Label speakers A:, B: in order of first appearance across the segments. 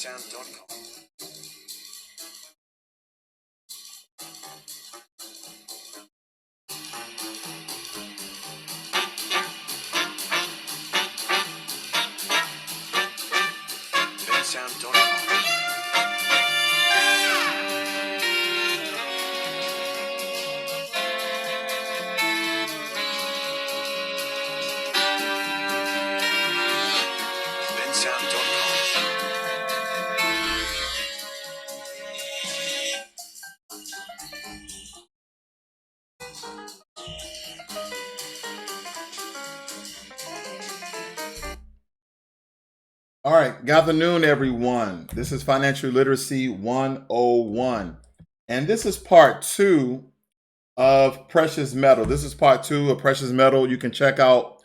A: Bensound.com.
B: All right, good afternoon, everyone. This is Financial Literacy 101, and this is part two of precious metal. This is part two of precious metal. You can check out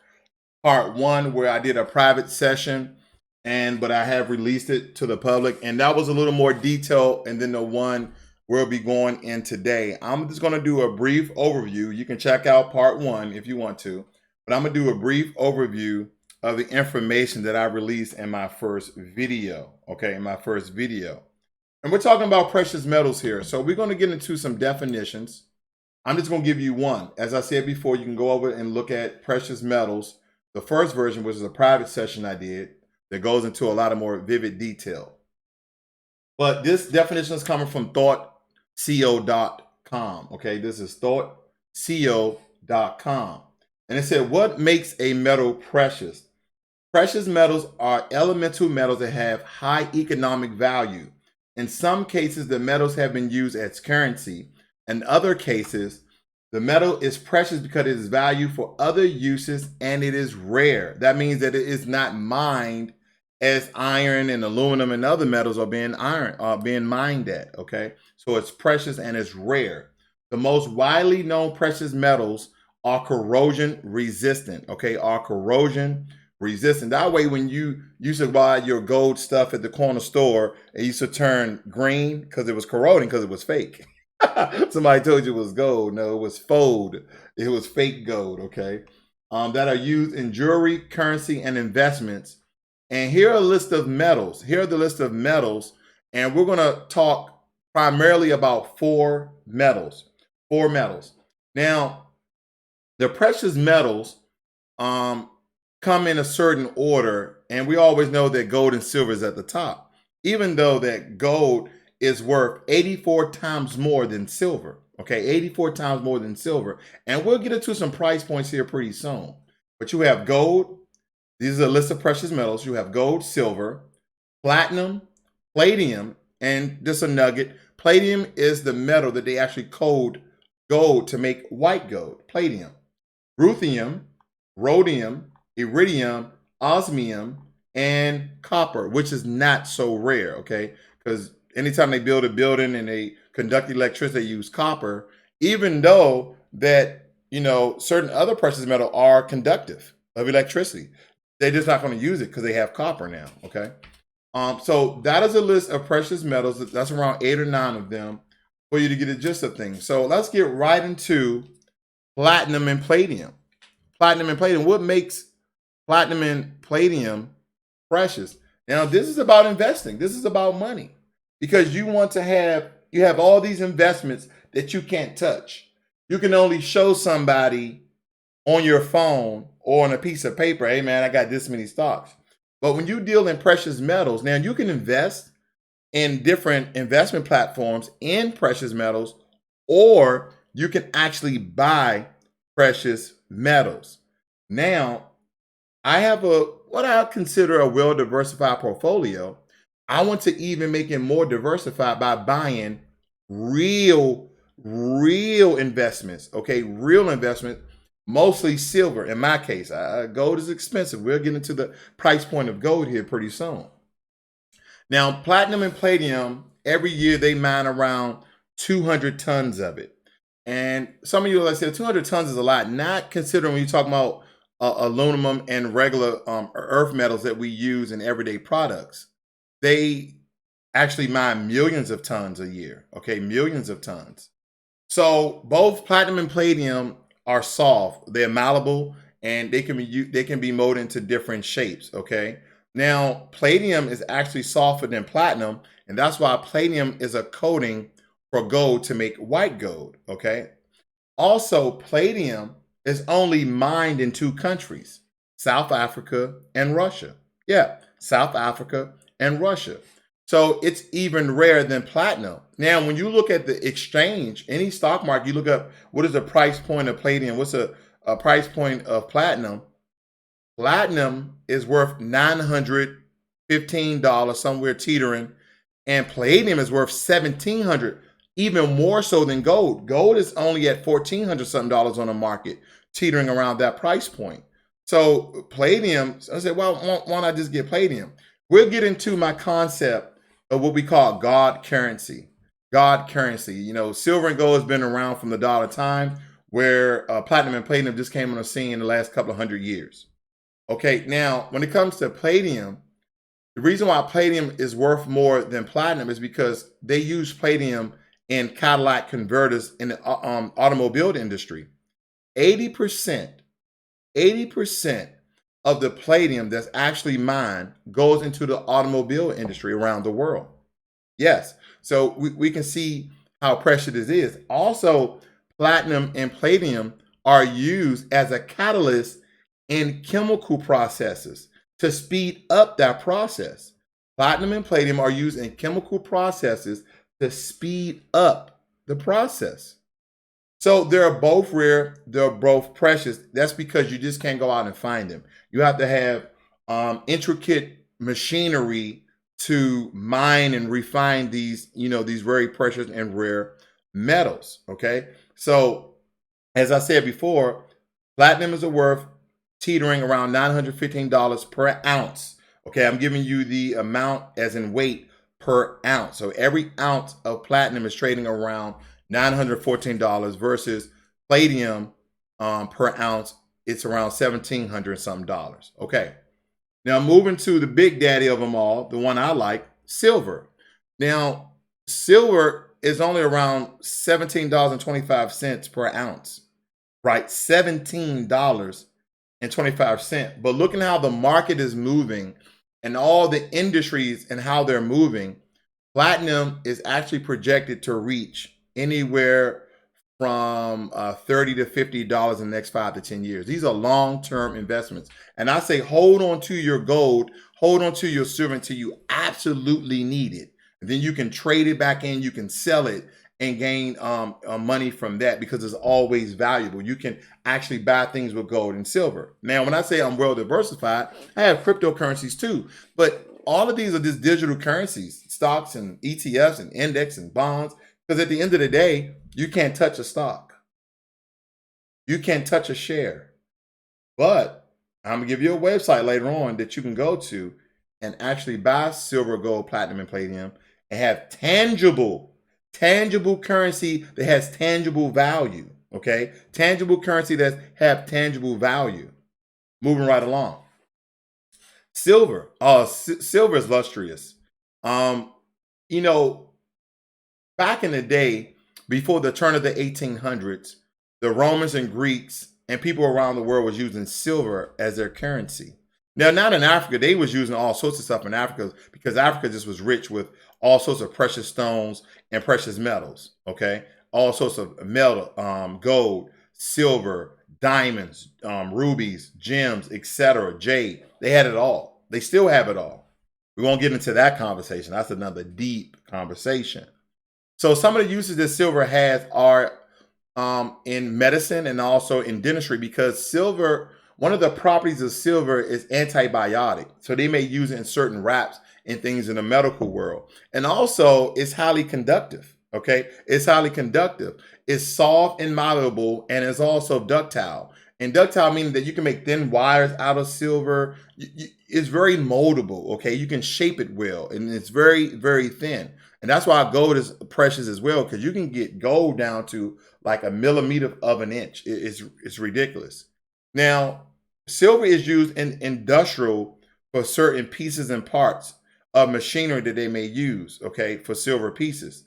B: part one where I did a private session, but I have released it to the public, and that was a little more detailed. And then the one we'll be going in today, I'm just going to do a brief overview. You can check out part one if you want to, but I'm going to do a brief overview of the information that I released in my first video. Okay, in my first video. And we're talking about precious metals here. So we're going to get into some definitions. I'm just going to give you one. As I said before, you can go over and look at precious metals. The first version, which is a private session I did, that goes into a lot of more vivid detail. But this definition is coming from thoughtco.com. Okay, this is thoughtco.com. And it said, what makes a metal precious? Precious metals are elemental metals that have high economic value. In some cases, the metals have been used as currency. In other cases, the metal is precious because it is valued for other uses and it is rare. That means that it is not mined as iron and aluminum and other metals are being mined at. Okay, so it's precious and it's rare. The most widely known precious metals are corrosion resistant. Okay, are corrosion resistant. That way, when you used to buy your gold stuff at the corner store, it used to turn green because it was corroding because it was fake. Somebody told you it was gold. No, it was fold. It was fake gold. Okay, that are used in jewelry, currency, and investments. And here are a list of metals. Here are the list of metals, and we're going to talk primarily about four metals. Four metals. Now, the precious metals come in a certain order, and we always know that gold and silver is at the top, even though that gold is worth 84 times more than silver. Okay, 84 times more than silver. And we'll get into some price points here pretty soon. But you have gold. These are a list of precious metals. You have gold, silver, platinum, palladium, and just a nugget. Palladium is the metal that they actually code gold to make white gold, palladium. Ruthenium, rhodium, iridium, osmium, and copper, which is not so rare, okay? Because anytime they build a building and they conduct electricity, they use copper, even though that, certain other precious metals are conductive of electricity. They're just not going to use it because they have copper now, okay? So that is a list of precious metals. That's around 8 or 9 of them for you to get a gist of things. So let's get right into platinum and palladium. Platinum and palladium. What makes platinum and palladium precious? Now, this is about investing. This is about money because you have all these investments that you can't touch. You can only show somebody on your phone or on a piece of paper, hey man, I got this many stocks. But when you deal in precious metals, now you can invest in different investment platforms in precious metals, or you can actually buy precious metals. Now, I have what I consider a well-diversified portfolio. I want to even make it more diversified by buying real investments. Okay, real investment, mostly silver. In my case, gold is expensive. We'll get into the price point of gold here pretty soon. Now, platinum and palladium, every year they mine around 200 tons of it. And some of you, like I said, 200 tons is a lot, not considering when you talk about aluminum and regular earth metals that we use in everyday products. They actually mine millions of tons a year, okay, millions of tons. So both platinum and palladium are soft. They're malleable, and they can be molded into different shapes, okay? Now, palladium is actually softer than platinum, and that's why palladium is a coating for gold to make white gold. Okay. Also, palladium is only mined in two countries, South Africa and Russia. Yeah, South Africa and Russia. So it's even rarer than platinum. Now, when you look at the exchange, any stock market, you look up what is the price point of palladium, what's a price point of platinum. Platinum is worth $915, somewhere teetering, and palladium is worth $1,700, even more so than gold. Gold is only at $1,400 something dollars on the market, teetering around that price point. So palladium, I said, well, why not just get palladium? We'll get into my concept of what we call God currency. God currency. You know, silver and gold has been around from the dawn of time, where platinum and palladium just came on the scene in the last couple of hundred years. Okay, now when it comes to palladium, the reason why palladium is worth more than platinum is because they use palladium in Cadillac converters in the automobile industry. 80%, 80% of the palladium that's actually mined goes into the automobile industry around the world. Yes, so we can see how precious it is. Also, platinum and palladium are used as a catalyst in chemical processes to speed up that process. Platinum and palladium are used in chemical processes to speed up the process. So they're both rare, they're both precious. That's because you just can't go out and find them. You have to have intricate machinery to mine and refine these, these very precious and rare metals. Okay. So as I said before, platinum is worth teetering around $915 per ounce. Okay, I'm giving you the amount as in weight per ounce. So every ounce of platinum is trading around $914 versus palladium per ounce, it's around $1,700 something dollars. Okay, now moving to the big daddy of them all, the one I like, silver. Now, silver is only around $17.25 per ounce, right? $17.25. But looking how the market is moving and all the industries and how they're moving, platinum is actually projected to reach anywhere from $30 to $50 in the next 5 to 10 years. These are long-term investments. And I say hold on to your gold, hold on to your silver until you absolutely need it. And then you can trade it back in, you can sell it and gain money from that because it's always valuable. You can actually buy things with gold and silver. Now, when I say I'm well diversified, I have cryptocurrencies too. But all of these are just digital currencies, stocks and ETFs and index and bonds. Because at the end of the day, you can't touch a stock. You can't touch a share. But I'm going to give you a website later on that you can go to and actually buy silver, gold, platinum, and palladium and have tangible currency that has tangible value. Okay? Tangible currency that have tangible value. Moving right along. Silver. Silver is lustrous. You know, back in the day, before the turn of the 1800s, the Romans and Greeks and people around the world was using silver as their currency. Now, not in Africa. They was using all sorts of stuff in Africa because Africa just was rich with all sorts of precious stones and precious metals. Okay, all sorts of metal, gold, silver, diamonds, rubies, gems, etc. Jade. They had it all. They still have it all. We won't get into that conversation. That's another deep conversation. So some of the uses that silver has are in medicine and also in dentistry because silver, one of the properties of silver is antibiotic. So they may use it in certain wraps and things in the medical world. And also it's highly conductive. Okay. It's highly conductive. It's soft and malleable and it's also ductile. And ductile meaning that you can make thin wires out of silver. It's very moldable. Okay. You can shape it well and it's very, very thin. And that's why gold is precious as well, because you can get gold down to like a millimeter of an inch. It's ridiculous. Now, silver is used in industrial for certain pieces and parts of machinery that they may use, okay, for silver pieces.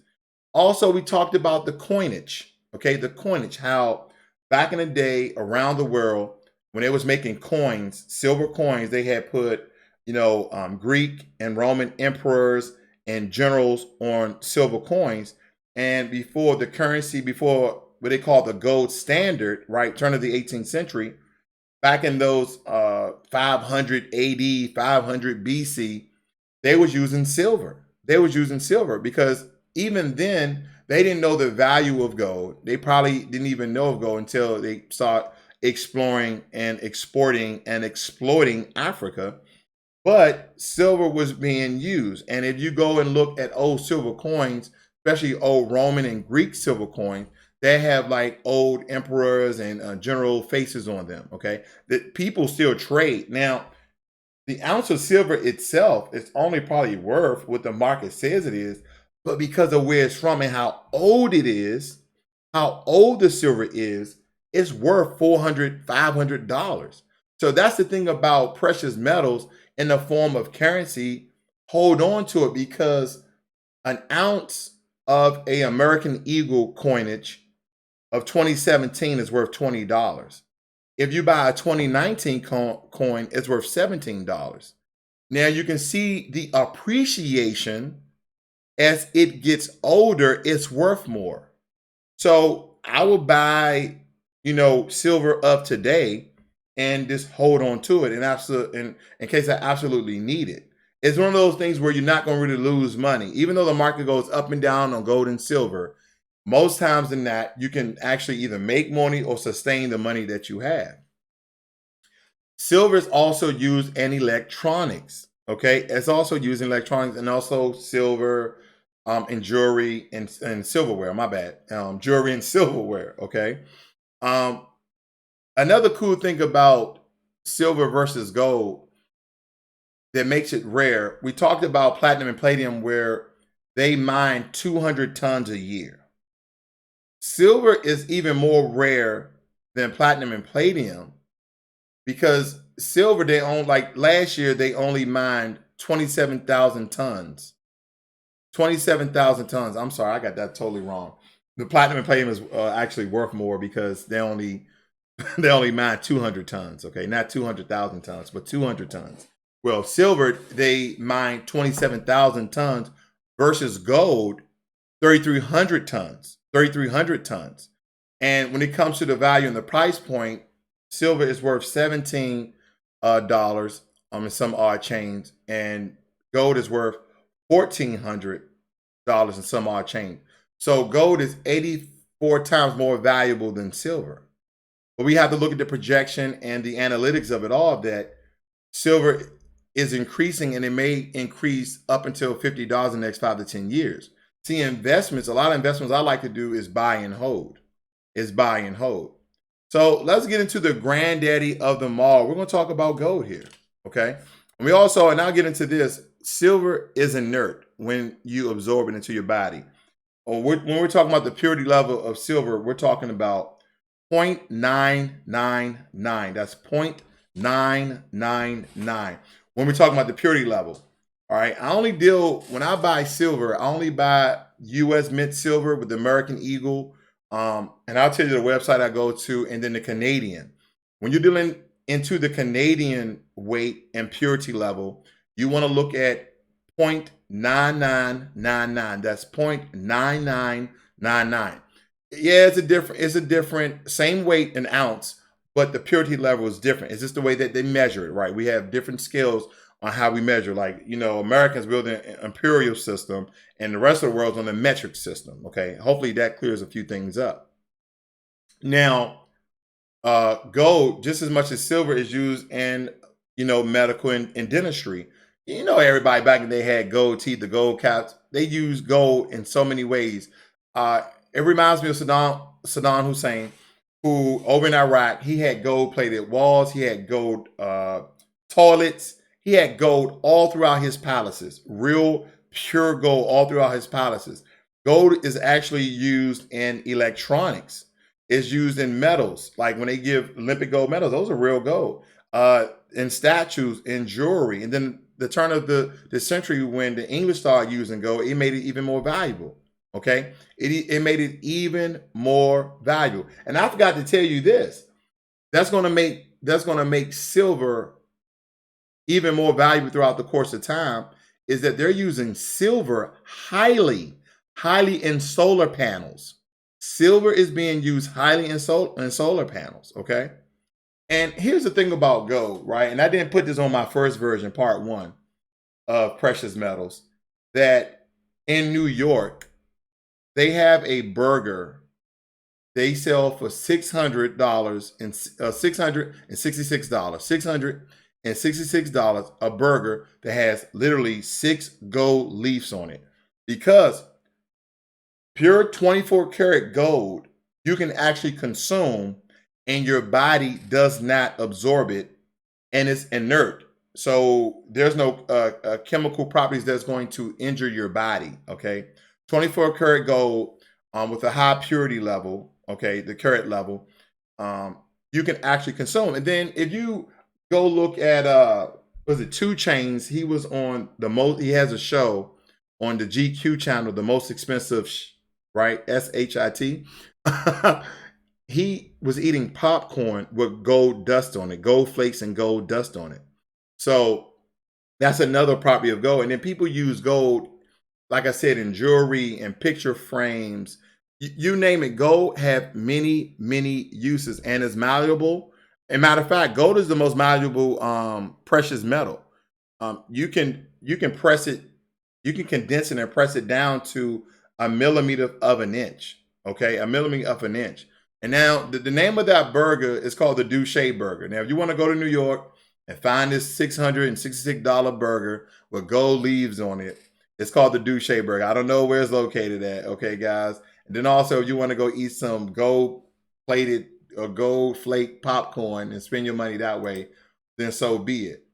B: Also, we talked about the coinage, okay, the coinage, how back in the day around the world, when they was making coins, silver coins, they had put Greek and Roman emperors and generals on silver coins. And before the currency, before what they call the gold standard, right, turn of the 18th century, back in those 500 AD, 500 BC, they was using silver. They was using silver because even then they didn't know the value of gold. They probably didn't even know of gold until they started exploring and exporting and exploiting Africa. But silver was being used. And if you go and look at old silver coins, especially old Roman and Greek silver coins, they have like old emperors and general faces on them. Okay. That people still trade. Now, the ounce of silver itself is only probably worth what the market says it is, but because of where it's from and how old it is, how old the silver is, it's worth $400, $500. So that's the thing about precious metals in the form of currency. Hold on to it because an ounce of a American Eagle coinage of 2017 is worth $20. If you buy a 2019 coin, it's worth $17. Now you can see the appreciation as it gets older, it's worth more. So I will buy, silver of today and just hold on to it in case I absolutely need it. It's one of those things where you're not going to really lose money. Even though the market goes up and down on gold and silver, most times than not, you can actually either make money or sustain the money that you have. Silver is also used in electronics. Okay, it's also used in electronics and also silver in jewelry and silverware. My bad, jewelry and silverware. Okay. Um, Another cool thing about silver versus gold that makes it rare. We talked about platinum and palladium where they mine 200 tons a year. Silver is even more rare than platinum and palladium because silver they own, like last year they only mined 27,000 tons. 27,000 tons. I'm sorry, I got that totally wrong. The platinum and palladium is actually worth more because they only they only mine 200 tons. Okay, not 200,000 tons, but 200 tons. Well, silver they mine 27,000 tons versus gold 3,300 tons. 3,300 tons. And when it comes to the value and the price point, silver is worth $17 in some odd change, and gold is worth $1,400 in some odd change. So gold is 84 times more valuable than silver. But we have to look at the projection and the analytics of it all that silver is increasing and it may increase up until $50 in the next 5 to 10 years. See, investments, a lot of investments I like to do is buy and hold. Is buy and hold. So let's get into the granddaddy of them all. We're going to talk about gold here. Okay. And we also, and I'll get into this, silver is inert when you absorb it into your body. When we're talking about the purity level of silver, we're talking about 0.999. That's 0.999. When we're talking about the purity level. All right. When I buy silver, I only buy US Mint silver with the American Eagle. And I'll tell you the website I go to, and then the Canadian. When you're dealing into the Canadian weight and purity level, you want to look at 0.9999. That's 0.9999. Yeah, it's a different, same weight an ounce, but the purity level is different. It's just the way that they measure it, right? We have different scales on how we measure. Like, Americans build an imperial system and the rest of the world's on a metric system. Okay. Hopefully that clears a few things up. Now, gold, just as much as silver, is used in, medical and dentistry. Everybody back in the day had gold teeth, the gold caps. They use gold in so many ways. It reminds me of Saddam Hussein, who over in Iraq, he had gold plated walls. He had gold toilets. He had gold all throughout his palaces, real pure gold all throughout his palaces. Gold is actually used in electronics. It's used in metals, like when they give Olympic gold medals, those are real gold. In statues, in jewelry. And then the turn of the century when the English started using gold, it made it even more valuable. Okay, it made it even more valuable. And I forgot to tell you this. That's going to make silver even more valuable throughout the course of time is that they're using silver highly in solar panels. Silver is being used highly in solar panels, okay? And here's the thing about gold, right? And I didn't put this on my first version, part one of precious metals, that in New York, they have a burger they sell for $600 and $666. $666 a burger that has literally 6 gold leaves on it. Because pure 24 karat gold you can actually consume and your body does not absorb it and it's inert. So there's no chemical properties that's going to injure your body. Okay, 24 karat gold with a high purity level. Okay, the carat level, you can actually consume. And then if you go look at was it 2 Chains? He was on the most. He has a show on the GQ channel, the most expensive, right? SHIT. He was eating popcorn with gold dust on it, gold flakes and gold dust on it. So that's another property of gold. And then people use gold, like I said, in jewelry and picture frames. You name it, gold have many, many uses and is malleable. As a matter of fact, gold is the most malleable precious metal. You can press it, you can condense it and press it down to a millimeter of an inch. Okay, a millimeter of an inch. And now the name of that burger is called the Douche Burger. Now, if you want to go to New York and find this $666 burger with gold leaves on it, it's called the Douche Burger. I don't know where it's located at. Okay, guys. And then also, if you want to go eat some gold plated or gold flake popcorn and spend your money that way, then so be it.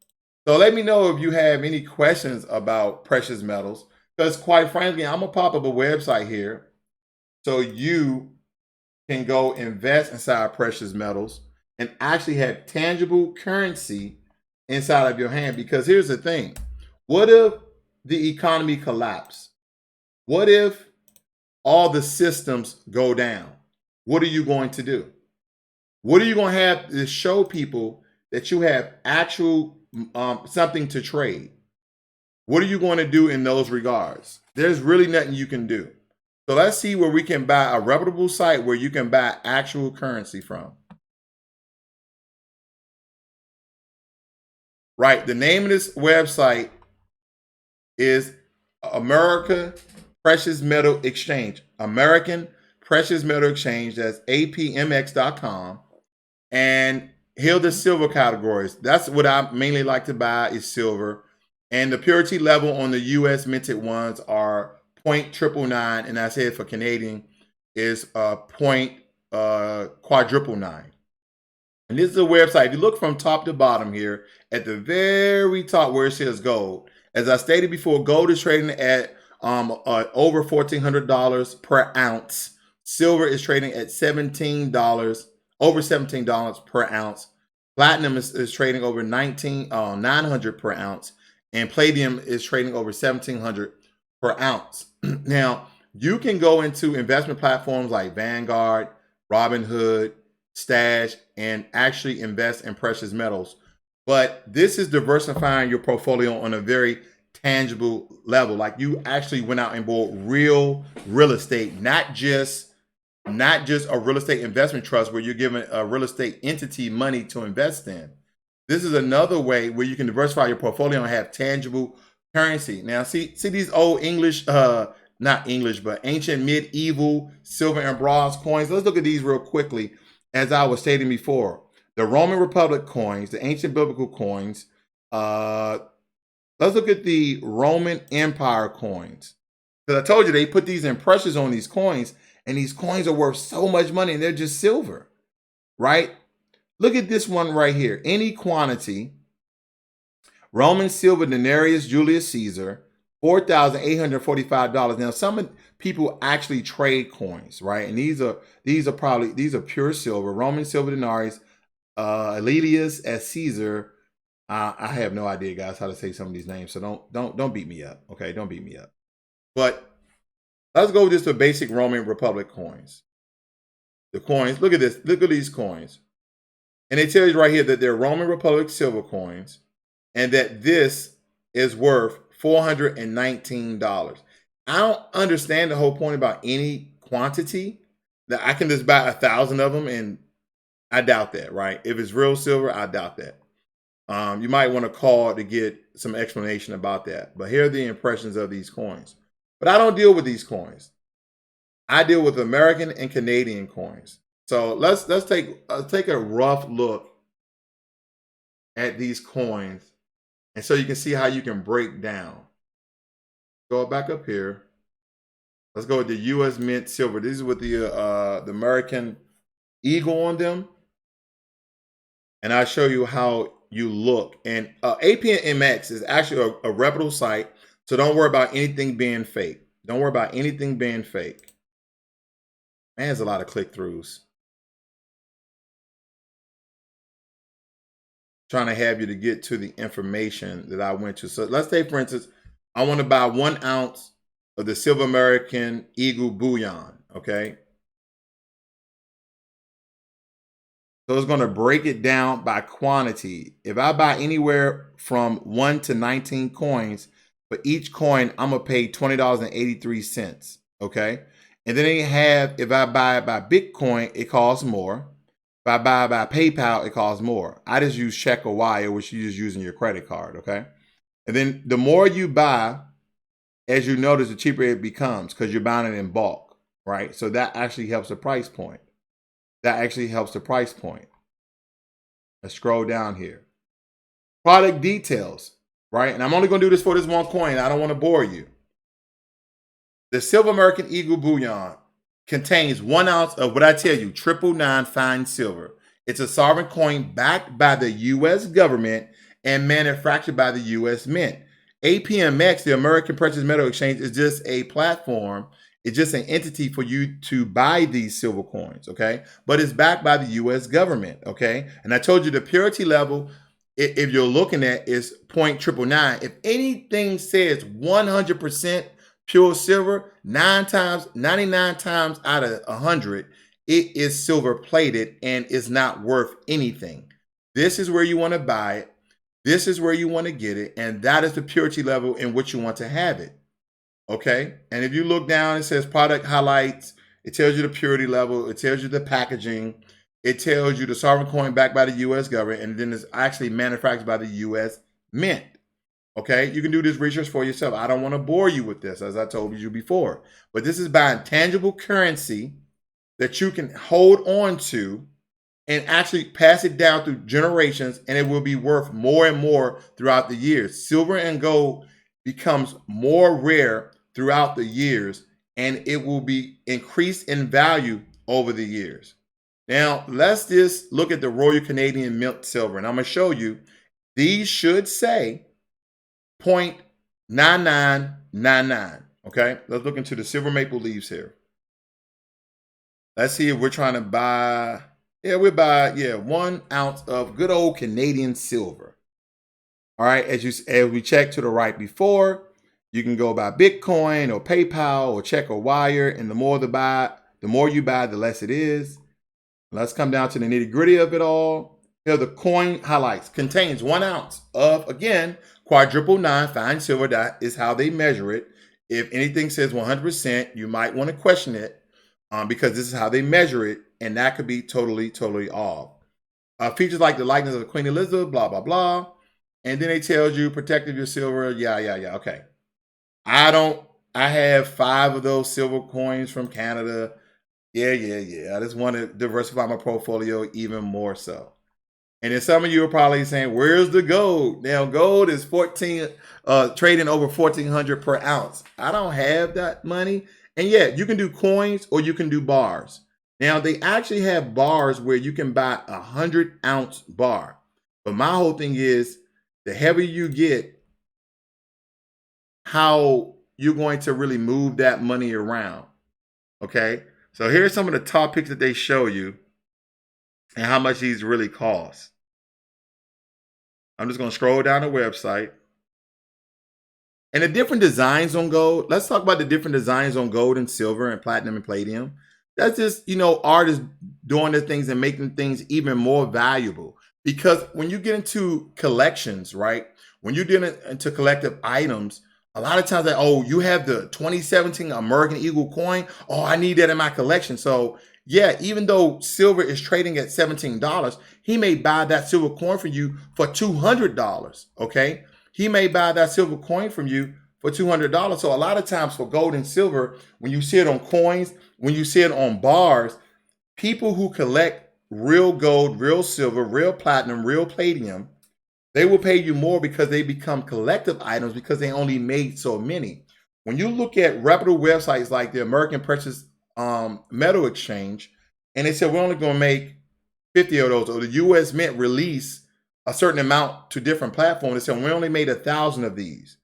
B: So let me know if you have any questions about precious metals. Because quite frankly, I'm going to pop up a website here so you can go invest inside precious metals and actually have tangible currency inside of your hand. Because here's the thing. What if the economy collapses? What if all the systems go down? What are you going to do? What are you going to have to show people that you have actual something to trade? What are you going to do in those regards? There's really nothing you can do. So let's see where we can buy a reputable site where you can buy actual currency from. Right. The name of this website is America Precious Metal Exchange. American Precious Metal Exchange. That's apmx.com. And here are the silver categories. That's what I mainly like to buy is silver. And the purity level on the US minted ones are 0.999, and I said for Canadian is quadruple nine. And this is a website. If you look from top to bottom here, at the very top where it says gold, as I stated before, gold is trading at over $1,400 per ounce. Silver is trading at $17, over $17 per ounce. Platinum is trading over $900 per ounce, and palladium is trading over $1,700 per ounce. Now, you can go into investment platforms like Vanguard, Robinhood, Stash, and actually invest in precious metals. But this is diversifying your portfolio on a very tangible level. Like you actually went out and bought real estate, not just a real estate investment trust where you're giving a real estate entity money to invest in. This is another way where you can diversify your portfolio and have tangible currency. Now, see these old English, not English, but ancient medieval silver and bronze coins. Let's look at these real quickly. As I was stating before, the Roman Republic coins, the ancient biblical coins. Let's look at the Roman Empire coins. Because I told you they put these impressions on these coins, and these coins are worth so much money, and they're just silver, right? Look at this one right here. Any quantity, Roman silver denarius Julius Caesar, $4,845. Now, some people actually trade coins, right? And these are pure silver. Roman silver denarius, Aelius as Caesar. I have no idea, guys, how to say some of these names, so don't beat me up. Okay, don't beat me up. But let's go just to basic Roman Republic coins. The coins, look at this. Look at these coins. And it tells you right here that they're Roman Republic silver coins. and that this is worth $419. I don't understand the whole point about any quantity. That I can just buy 1,000 of them, and I doubt that, right? If it's real silver, I doubt that. You might want to call to get some explanation about that. But here are the impressions of these coins. But I don't deal with these coins. I deal with American and Canadian coins. So let's take a rough look at these coins, and so you can see how you can break down. Go back up here. Let's go with the U.S. Mint silver. This is with the American eagle on them, and I'll show you how you look. And APMX is actually a reputable site, so don't worry about anything being fake. Don't worry about anything being fake. Man, there's a lot of click-throughs. Trying to have you to get to the information that I went to. So let's say, for instance, I want to buy 1 ounce of the Silver American Eagle Bullion, okay? So it's going to break it down by quantity. If I buy anywhere from 1 to 19 coins, for each coin, I'm going to pay $20.83, okay? And then they have, if I buy it by Bitcoin, it costs more. If I buy by PayPal, it costs more. I just use check or wire, which you're just using your credit card, okay? And then the more you buy, as you notice, the cheaper it becomes because you're buying it in bulk, right? So that actually helps the price point. That actually helps the price point. Let's scroll down here. Product details, right? And I'm only going to do this for this one coin. I don't want to bore you. The Silver American Eagle Bullion contains 1 ounce of what I tell you, 999 fine silver. It's a sovereign coin backed by the U.S. government and manufactured by the U.S. Mint. APMX, the American Precious Metal Exchange, is just a platform. It's just an entity for you to buy these silver coins, okay? But it's backed by the U.S. government, okay? And I told you the purity level, if you're looking at, is 0.999. If anything says 100% pure silver, 99 times out of 100, it is silver plated and is not worth anything. This is where you want to buy it. This is where you want to get it. And that is the purity level in which you want to have it. Okay. And if you look down, it says product highlights. It tells you the purity level. It tells you the packaging. It tells you the sovereign coin backed by the U.S. government. And then it's actually manufactured by the U.S. Mint. Okay, you can do this research for yourself. I don't want to bore you with this, as I told you before. But this is buying tangible currency that you can hold on to and actually pass it down through generations, and it will be worth more and more throughout the years. Silver and gold becomes more rare throughout the years, and it will be increased in value over the years. Now, let's just look at the Royal Canadian Mint Silver, and I'm going to show you. These should say 0.9999. Okay, let's look into the silver maple leaves here. Let's see if we're trying to buy. Yeah, we buy 1 ounce of good old Canadian silver. All right, as we checked to the right before, you can go by Bitcoin or PayPal or check or wire, and the more you buy, the less it is. Let's come down to the nitty gritty of it all. Here, the coin highlights contains 1 ounce of, again, 999 fine silver. That is how they measure it. If anything says 100%, you might want to question it because this is how they measure it, and that could be totally off. Features like the likeness of Queen Elizabeth, blah, blah, blah. And then it tells you protective your silver. Yeah. Okay. I have 5 of those silver coins from Canada. Yeah. I just want to diversify my portfolio even more so. And then some of you are probably saying, where's the gold? Now, gold is trading over $1,400 per ounce. I don't have that money. And yeah, you can do coins or you can do bars. Now, they actually have bars where you can buy a 100-ounce bar. But my whole thing is, the heavier you get, how you're going to really move that money around. Okay? So here's some of the top picks that they show you and how much these really cost. I'm just going to scroll down the website. And the different designs on gold. Let's talk about the different designs on gold and silver and platinum and palladium. That's just, artists doing their things and making things even more valuable. Because when you get into collections, right? when you're dealing into collective items, a lot of times, like, oh, you have the 2017 American Eagle coin. Oh, I need that in my collection. So, yeah, even though silver is trading at $17, he may buy that silver coin from you for $200. Okay. He may buy that silver coin from you for $200. So, a lot of times for gold and silver, when you see it on coins, when you see it on bars, people who collect real gold, real silver, real platinum, real palladium, they will pay you more because they become collective items because they only made so many. When you look at reputable websites like the American Precious Metal Exchange, and they said we're only going to make 50 of those, or the U.S. Mint release a certain amount to different platforms, they said we only made 1,000 of these.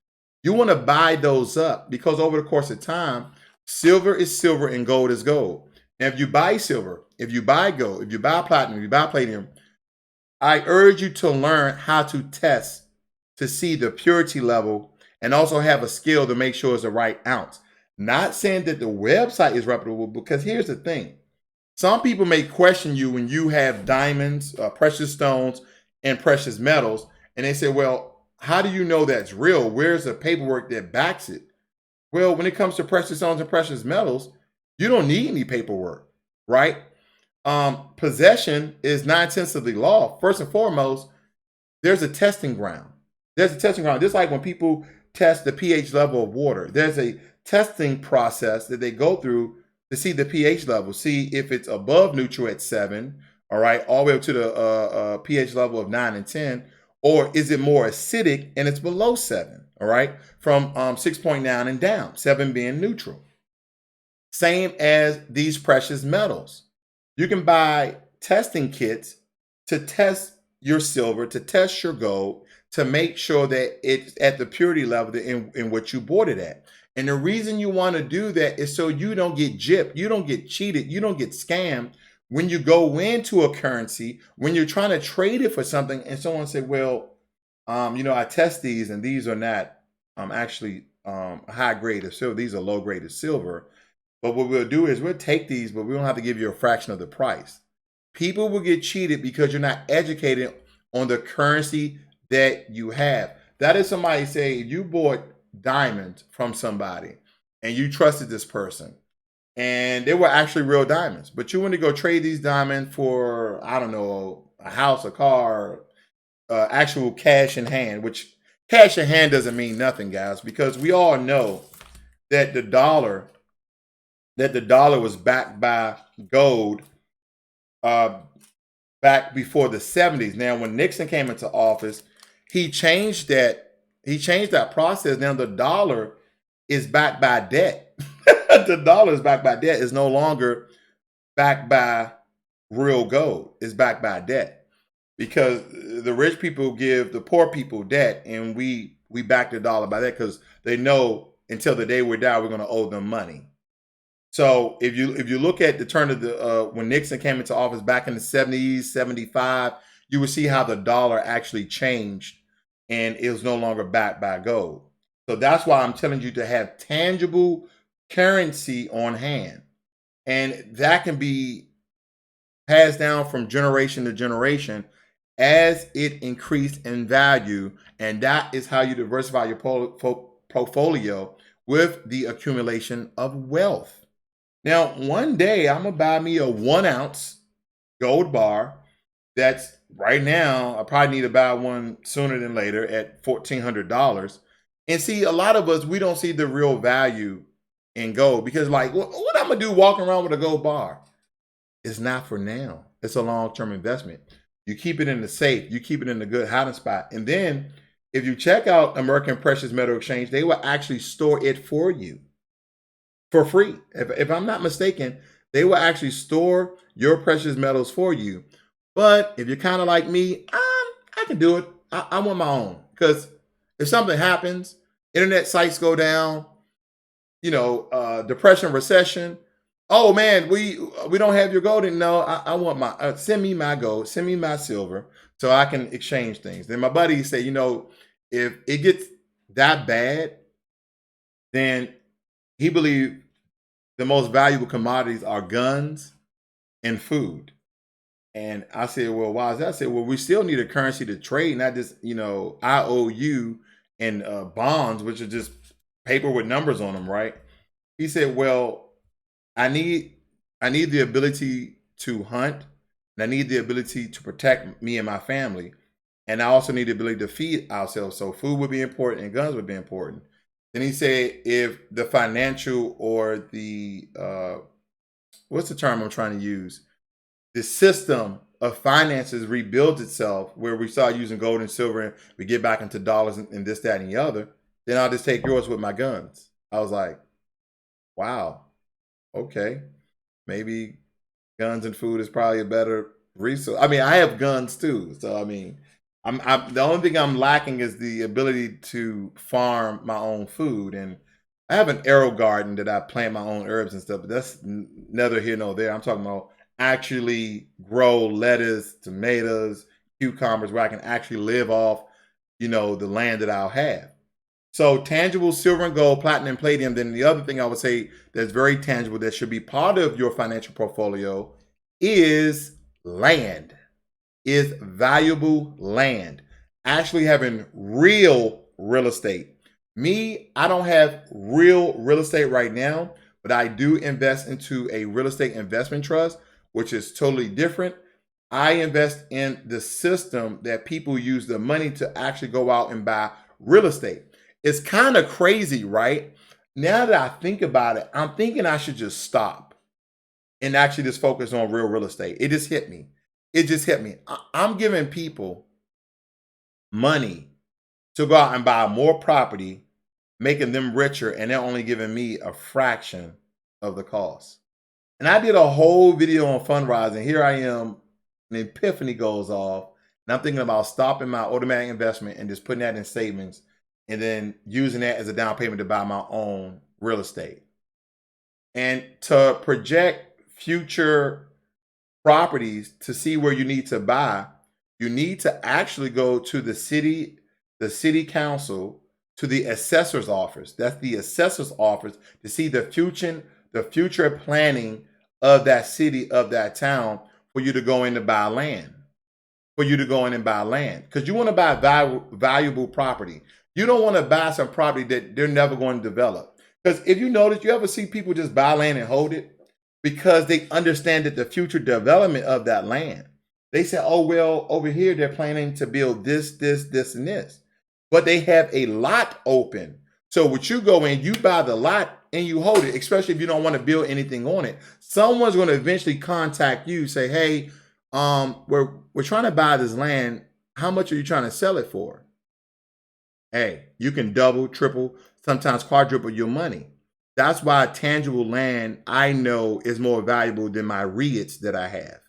B: You want to buy those up because over the course of time, silver is silver and gold is gold. And if you buy silver, if you buy gold, if you buy platinum, if you buy palladium, I urge you to learn how to test to see the purity level and also have a skill to make sure it's the right ounce. Not saying that the website is reputable, because here's the thing. Some people may question you when you have diamonds, precious stones, and precious metals, and they say, well, how do you know that's real? Where's the paperwork that backs it? Well, when it comes to precious stones and precious metals, you don't need any paperwork, right? Possession is 9/10 of the law. First and foremost, there's a testing ground. There's a testing ground. Just like when people test the pH level of water, there's a testing process that they go through to see the pH level, see if it's above neutral at 7, all right, all the way up to the pH level of 9 and 10, or is it more acidic and it's below 7, all right, from 6.9 and down, 7 being neutral. Same as these precious metals. You can buy testing kits to test your silver, to test your gold, to make sure that it's at the purity level in which you bought it at. And the reason you want to do that is so you don't get gypped, you don't get cheated, you don't get scammed when you go into a currency, when you're trying to trade it for something, and someone say, well, I test these and these are not actually high grade of silver. These are low grade of silver. But what we'll do is we'll take these, but we don't have to give you a fraction of the price. People will get cheated because you're not educated on the currency that you have. That is somebody say, if you bought diamonds from somebody and you trusted this person and they were actually real diamonds, but you want to go trade these diamonds for, I don't know, a house, a car, actual cash in hand, which cash in hand doesn't mean nothing, guys, because we all know that the dollar was backed by gold back before the 70s. Now, when Nixon came into office, he changed that. He changed that process. Now the dollar is backed by debt. The dollar is backed by debt. It's no longer backed by real gold. It's backed by debt because the rich people give the poor people debt, and we back the dollar by that because they know until the day we die we're going to owe them money. So if you look at the turn of the when Nixon came into office back in the 70s, 75, you would see how the dollar actually changed and it was no longer backed by gold. So that's why I'm telling you to have tangible currency on hand. And that can be passed down from generation to generation as it increased in value. And that is how you diversify your portfolio with the accumulation of wealth. Now, one day I'm gonna buy me a 1 ounce gold bar. That's right now. I probably need to buy one sooner than later at $1,400. And see, a lot of us, we don't see the real value in gold because, like, what I'm gonna do walking around with a gold bar? It's not for now. It's a long-term investment. You keep it in the safe. You keep it in a good hiding spot, and then if you check out American Precious Metal Exchange, they will actually store it for you for free. If I'm not mistaken, they will actually store your precious metals for you. But if you're kind of like me, I can do it. I want my own because if something happens, internet sites go down, depression, recession. Oh man, we don't have your gold. No, I want my send me my gold, send me my silver, so I can exchange things. Then my buddy said, if it gets that bad, then he believed the most valuable commodities are guns and food. And I said, well, why is that? I said, well, we still need a currency to trade, not just, IOU and bonds, which are just paper with numbers on them, right? He said, well, I need I need the ability to hunt, and I need the ability to protect me and my family. And I also need the ability to feed ourselves. So food would be important and guns would be important. Then he said if the financial or the what's the term I'm trying to use? The system of finances rebuilds itself where we start using gold and silver and we get back into dollars and this, that, and the other, then I'll just take yours with my guns. I was like, wow, okay. Maybe guns and food is probably a better resource. I mean, I have guns too. So I mean, I'm the only thing I'm lacking is the ability to farm my own food. And I have an arrow garden that I plant my own herbs and stuff, but that's neither here nor there. I'm talking about actually grow lettuce, tomatoes, cucumbers where I can actually live off, the land that I'll have. So tangible silver and gold, platinum and palladium. Then the other thing I would say that's very tangible that should be part of your financial portfolio is land, is valuable land. Actually having real estate. Me, I don't have real estate right now, but I do invest into a real estate investment trust, which is totally different. I invest in the system that people use the money to actually go out and buy real estate. It's kind of crazy, right? Now that I think about it, I'm thinking I should just stop and actually just focus on real estate. It just hit me. It just hit me. I'm giving people money to go out and buy more property, making them richer, and they're only giving me a fraction of the cost. And I did a whole video on fundraising. Here I am, an epiphany goes off, and I'm thinking about stopping my automatic investment and just putting that in savings and then using that as a down payment to buy my own real estate. And to project future properties to see where you need to buy, you need to actually go to the city council, to the assessor's office. That's the assessor's office to see the future planning of that city, of that town, for you to go in to buy land. For you to go in and buy land. Because you want to buy valuable property. You don't want to buy some property that they're never going to develop. Because if you notice, you ever see people just buy land and hold it? Because they understand that the future development of that land. They say, oh, well, over here, they're planning to build this, and this. But they have a lot open. So what you go in, you buy the lot and you hold it, especially if you don't want to build anything on it. Someone's going to eventually contact you, say, hey, we're trying to buy this land. How much are you trying to sell it for? Hey, you can double, triple, sometimes quadruple your money. That's why tangible land I know is more valuable than my REITs that I have.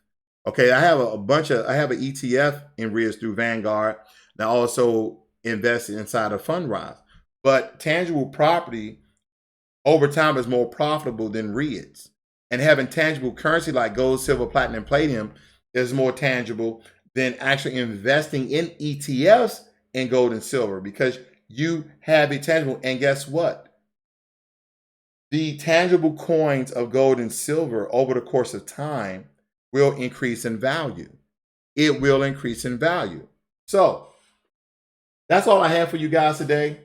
B: Okay, I have I have an ETF in REITs through Vanguard. And I also invest inside of Fundrise. But tangible property over time is more profitable than REITs. And having tangible currency like gold, silver, platinum, and palladium is more tangible than actually investing in ETFs in gold and silver because you have a tangible. And guess what? The tangible coins of gold and silver over the course of time will increase in value. It will increase in value. So that's all I have for you guys today.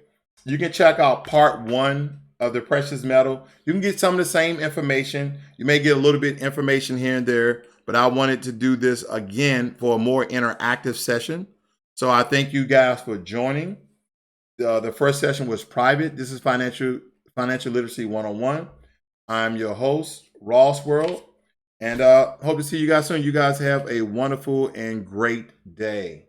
B: You can check out part 1 of the precious metal. You can get some of the same information. You may get a little bit information here and there, but I wanted to do this again for a more interactive session. So I thank you guys for joining. The first session was private. This is Financial Literacy 101. I'm your host, Ross World, and hope to see you guys soon. You guys have a wonderful and great day.